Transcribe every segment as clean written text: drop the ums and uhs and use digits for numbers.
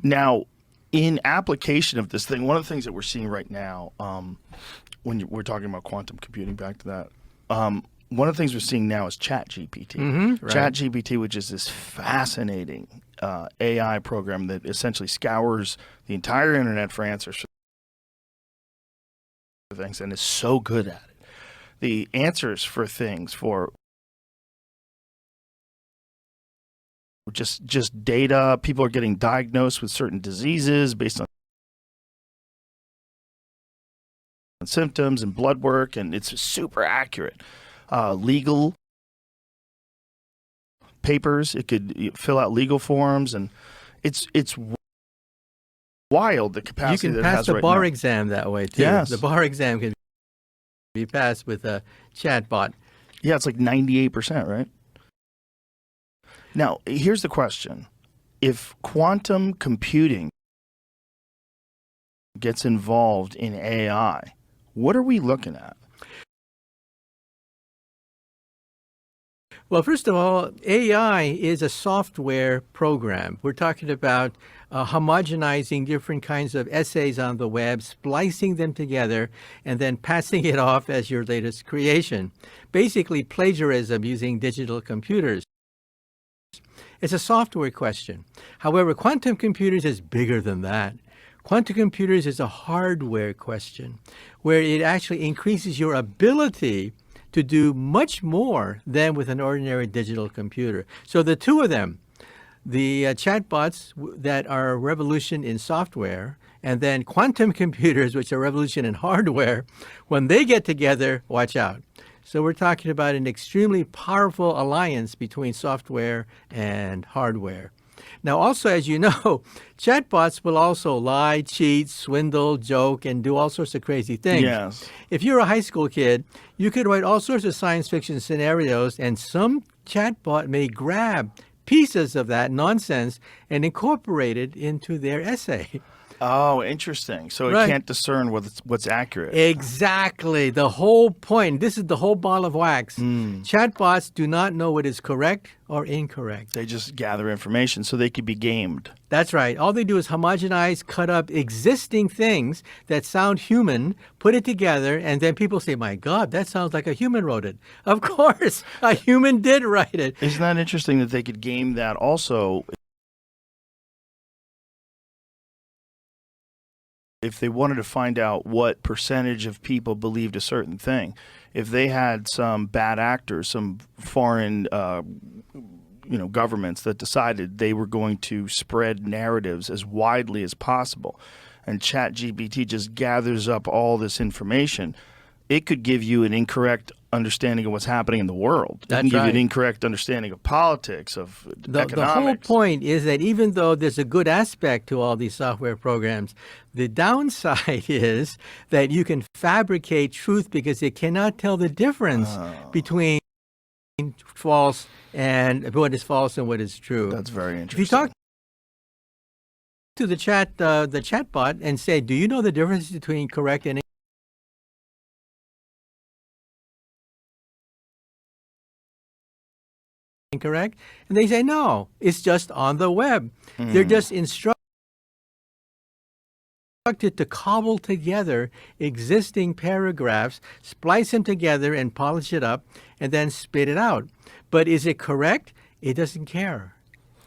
Now, in application of this thing, one of the things that we're seeing right now, we're talking about quantum computing, back to that, one of the things we're seeing now is ChatGPT. Right. ChatGPT, which is this fascinating AI program that essentially scours the entire internet for answers for things, and is so good at it. The answers for things, for just data, people are getting diagnosed with certain diseases based on symptoms and blood work, and it's super accurate. Legal papers, it could fill out legal forms, and it's wild, the capacity that it has right now. You can pass the bar exam that way too. Yes. The bar exam can be passed with a chatbot. Yeah, it's like 98%, right? Now, here's the question. If quantum computing gets involved in AI, what are we looking at? Well, first of all, AI is a software program. We're talking about homogenizing different kinds of essays on the web, splicing them together, and then passing it off as your latest creation. Basically, plagiarism using digital computers. It's a software question. However, quantum computers is bigger than that. Quantum computers is a hardware question, where it actually increases your ability to do much more than with an ordinary digital computer. So the two of them, the chatbots that are a revolution in software, and then quantum computers, which are a revolution in hardware, when they get together, watch out. So we're talking about an extremely powerful alliance between software and hardware. Now, also, as you know, chatbots will also lie, cheat, swindle, joke, and do all sorts of crazy things. Yes. If you're a high school kid, you could write all sorts of science fiction scenarios, and some chatbot may grab pieces of that nonsense and incorporate it into their essay. Oh, interesting. So it can't discern what's accurate. Exactly. The whole point. This is the whole ball of wax. Chatbots do not know what is correct or incorrect. They just gather information so they could be gamed. That's right. All they do is homogenize, cut up existing things that sound human, put it together, and then people say, my God, that sounds like a human wrote it. Of course, a human did write it. Isn't that interesting that they could game that also? If they wanted to find out what percentage of people believed a certain thing, if they had some bad actors, some foreign governments that decided they were going to spread narratives as widely as possible, and ChatGPT just gathers up all this information, it could give you an incorrect understanding of what's happening in the world. It can give you an incorrect understanding of politics, of economics. The whole point is that even though there's a good aspect to all these software programs, the downside is that you can fabricate truth because it cannot tell the difference between false and what is false and what is true. That's very interesting. If you talk to the chatbot and say, do you know the difference between correct and incorrect? And they say, no, it's just on the web. They're just instructed to cobble together existing paragraphs, splice them together and polish it up, and then spit it out. But is it correct? It doesn't care.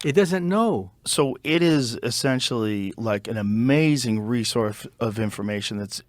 It doesn't know. So it is essentially like an amazing resource of information that's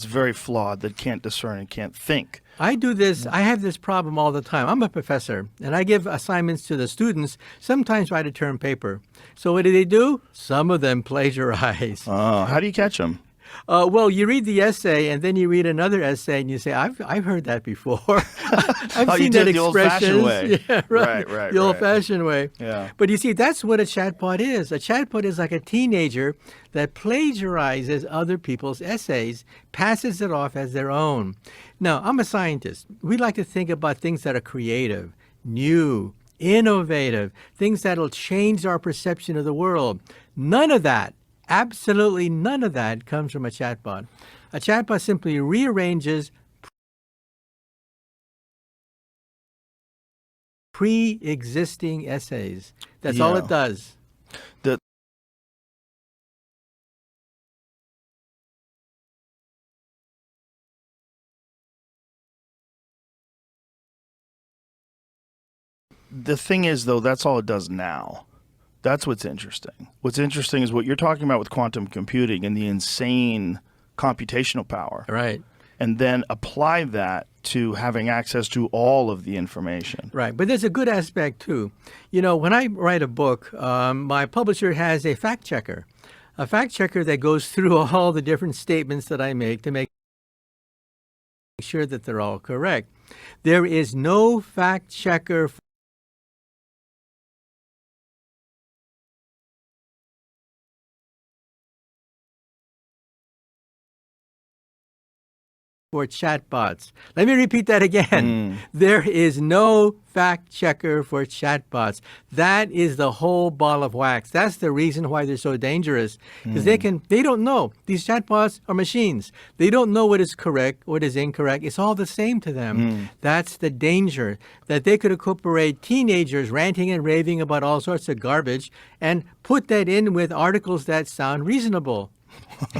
very flawed, that can't discern and can't think. I do this. I have this problem all the time. I'm a professor, and I give assignments to the students, sometimes write a term paper. So what do? Some of them plagiarize. Oh, how do you catch them? Well, you read the essay, and then you read another essay, and you say, "I've heard that before. I've seen that expression." The old-fashioned way. Yeah, right. The old-fashioned way. Yeah. But you see, that's what a chatbot is. A chatbot is like a teenager that plagiarizes other people's essays, passes it off as their own. Now, I'm a scientist. We like to think about things that are creative, new, innovative, things that'll change our perception of the world. None of that. Absolutely none of that comes from a chatbot. A chatbot simply rearranges pre-existing essays. That's all it does. the thing is, though, that's all it does now. That's what's interesting. What's interesting is what you're talking about with quantum computing and the insane computational power. Right. And then apply that to having access to all of the information. Right. But there's a good aspect, too. You know, when I write a book, my publisher has a fact checker that goes through all the different statements that I make to make sure that they're all correct. There is no fact checker for chatbots. Let me repeat that again. There is no fact checker for chatbots. That is the whole ball of wax. That's the reason why they're so dangerous, because they don't know. These chatbots are machines. They don't know what is correct, what is incorrect. It's all the same to them. That's the danger, that they could incorporate teenagers ranting and raving about all sorts of garbage and put that in with articles that sound reasonable.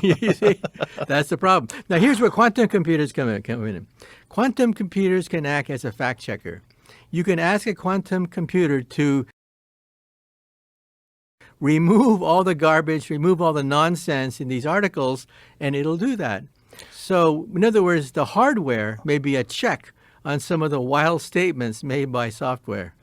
You see, that's the problem. Now, here's where quantum computers come in. Quantum computers can act as a fact checker. You can ask a quantum computer to remove all the garbage, remove all the nonsense in these articles, and it'll do that. So, in other words, the hardware may be a check on some of the wild statements made by software.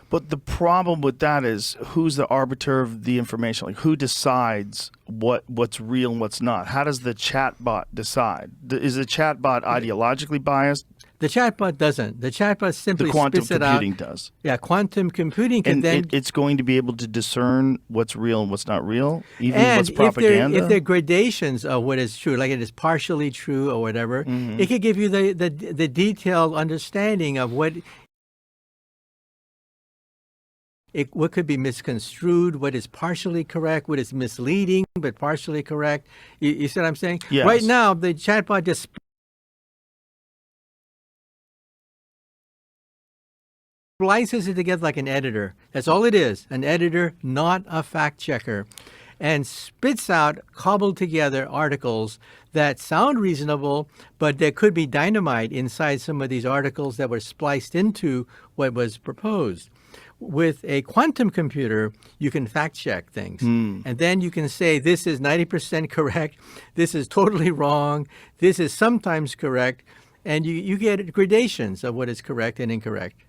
But the problem with that is, who's the arbiter of the information? Like, who decides what's real and what's not? How does the chatbot decide? Is the chatbot ideologically biased? The chatbot doesn't. The chatbot simply The quantum spits it out. computing does. Yeah, quantum computing can And then... it's going to be able to discern what's real and what's not real, even and what's propaganda? if there are gradations of what is true, like it is partially true or whatever, it could give you the detailed understanding of what could be misconstrued, what is partially correct, what is misleading but partially correct. You see what I'm saying? Yes. Right now, the chatbot just splices it together like an editor. That's all it is, an editor, not a fact checker, and spits out cobbled together articles that sound reasonable, but there could be dynamite inside some of these articles that were spliced into what was proposed. With a quantum computer, you can fact check things. And then you can say, this is 90% correct, this is totally wrong, this is sometimes correct, and you get gradations of what is correct and incorrect.